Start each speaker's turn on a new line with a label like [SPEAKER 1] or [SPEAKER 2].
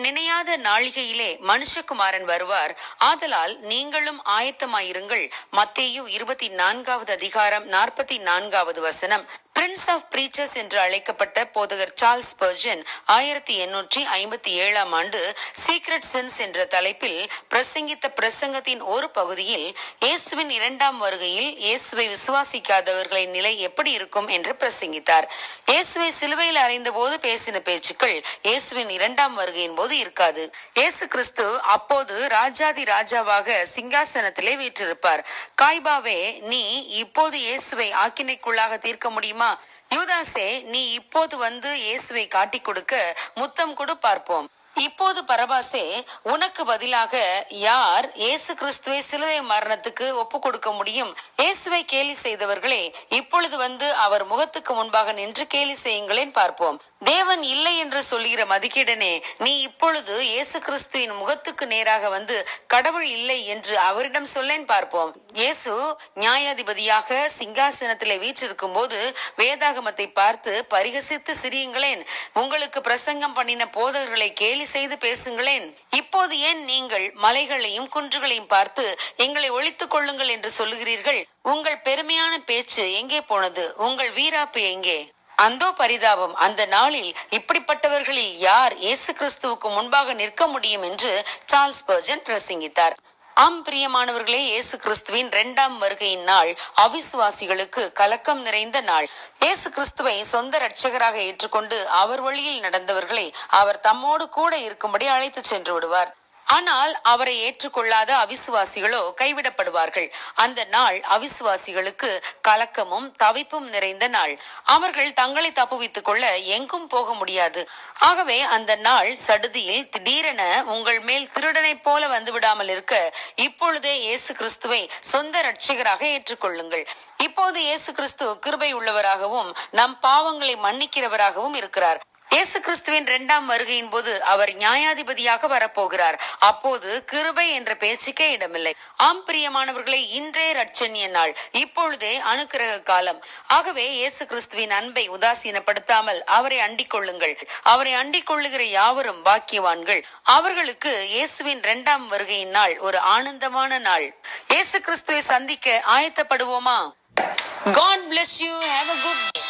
[SPEAKER 1] நினையாத நாளிகையிலே மனுஷகுமாரன் வருவார். ஆதலால் நீங்களும் ஆயத்தமாயிருங்கள். மத்தேயு 24வது அதிகாரம் 44வது வசனம். பிரின்ஸ் ஆஃப் பிரீச்சர்ஸ் என்று அழைக்கப்பட்ட போதகர் சார்ல்ஸ் ஸ்பர்ஜன் 1857ஆம் ஆண்டு சீக்ரெட் சின்ஸ் என்ற தலைப்பில் பிரசங்கித்த பிரசங்கத்தின் ஒரு பகுதியில் இயேசுவின் இரண்டாம் வருகையில் இயேசுவை விசுவாசிக்காதவர்களின் நிலை எப்படி இருக்கும் என்று பிரசங்கித்தார். இயேசுவை சிலுவையில் அறைந்த போது பேசின பேச்சுக்கள் இயேசுவின் இரண்டாம் வருகையின் போது இருக்காது. இயேசு கிறிஸ்து அப்போது ராஜாதி ராஜாவாக சிங்காசனத்திலே வீற்றிருப்பார். காய்பாவே, நீ இப்போது இயேசுவை ஆக்கினைக்குள்ளாக தீர்க்க முடியுமா? யூதாசே, நீ இப்போது வந்து இயேசுவை காட்டிக் கொடுக்க முத்தம் கொடு பார்ப்போம். இப்போது பரபாசே, உனக்கு பதிலாக யார் இயேசு கிறிஸ்துவை சிலுவை மரணத்துக்கு ஒப்பு கொடுக்க முடியும்? இயேசுவை கேலி செய்தவர்களே, இப்பொழுது வந்து அவர் முகத்துக்கு முன்பாக நின்று கேலி செய்யுங்களேன் பார்ப்போம். தேவன் இல்லை என்று சொல்லுகிற மதிகேடனே, நீ இப்பொழுது இயேசு கிறிஸ்துவின் முகத்துக்கு நேராக வந்து கடவுள் இல்லை என்று அவரிடம் சொல்லேன் பார்ப்போம். இயேசு நியாயாதிபதியாக சிங்காசனத்திலே வீற்றிருக்கும் போது வேதாகமத்தை பார்த்து பரிகசித்து சிரியுங்களேன். உங்களுக்கு பிரசங்கம் பண்ணின போதகர்களை கேலி செய்து பேசுங்களேன். இப்போது ஏன் நீங்கள் மலைகளையும் குன்றுகளையும் பார்த்து எங்களை ஒழித்துக் கொள்ளுங்கள் என்று சொல்லுகிறீர்கள்? உங்கள் பெருமையான பேச்சு எங்கே போனது? உங்கள் வீராப்பு எங்கே? அந்தோ பரிதாபம்! அந்த நாளில் இப்படிப்பட்டவர்களில் யார் இயேசு கிறிஸ்துவுக்கு முன்பாக நிற்க முடியும் என்று சார்ல்ஸ் ஸ்பர்ஜன் பிரசங்கித்தார். ஆம் பிரியமானவர்களே, இயேசு கிறிஸ்துவின் இரண்டாம் வருகையின் நாள் அவிசுவாசிகளுக்கு கலக்கம் நிறைந்த நாள். இயேசு கிறிஸ்துவை சொந்த இரட்சகராக ஏற்றுக்கொண்டு அவர் வழியில் நடந்தவர்களை அவர் தம்மோடு கூட இருக்கும்படி அழைத்து சென்று விடுவார். ஆனால் அவரை ஏற்றுக்கொள்ளாத அவிசுவாசிகளோ கைவிடப்படுவார்கள். அந்த நாள் அவிசுவாசிகளுக்கு கலக்கமும் தவிப்பும் நிறைந்த நாள். அவர்கள் தங்களை தப்புவித்துக் கொள்ள எங்கும் போக முடியாது. ஆகவே அந்த நாள் சடுதியில் திடீரென உங்கள் மேல் திருடனை போல வந்து விடாமல் இருக்க இப்பொழுதே இயேசு கிறிஸ்துவை சொந்த இரட்சகராக ஏற்றுக்கொள்ளுங்கள். இப்போது இயேசு கிறிஸ்து கிருபை உள்ளவராகவும் நம் பாவங்களை மன்னிக்கிறவராகவும் இருக்கிறார். இயேசு கிறிஸ்துவின் இரண்டாம் வருகையின் போது அவர் நியாயாதிபதியாக வரப்போகிறார். அப்போது கிருபை என்ற பேச்சுக்கே இடமில்லை. ஆம் பிரியமானவர்களை, இன்றே இரட்சணிய நாள், இப்பொழுதே அனுக்கிரக காலம். ஆகவே இயேசு கிறிஸ்துவின் அன்பை உதாசீனப்படுத்தாமல் அவரை அண்டிக் கொள்ளுங்கள். அவரை அண்டிக் கொள்ளுகிற யாவரும் பாக்கியவான்கள். அவர்களுக்கு இயேசுவின் இரண்டாம் வருகையின் நாள் ஒரு ஆனந்தமான நாள். இயேசு கிறிஸ்துவை சந்திக்க ஆயத்தப்படுவோமா? God bless you. Have a good day.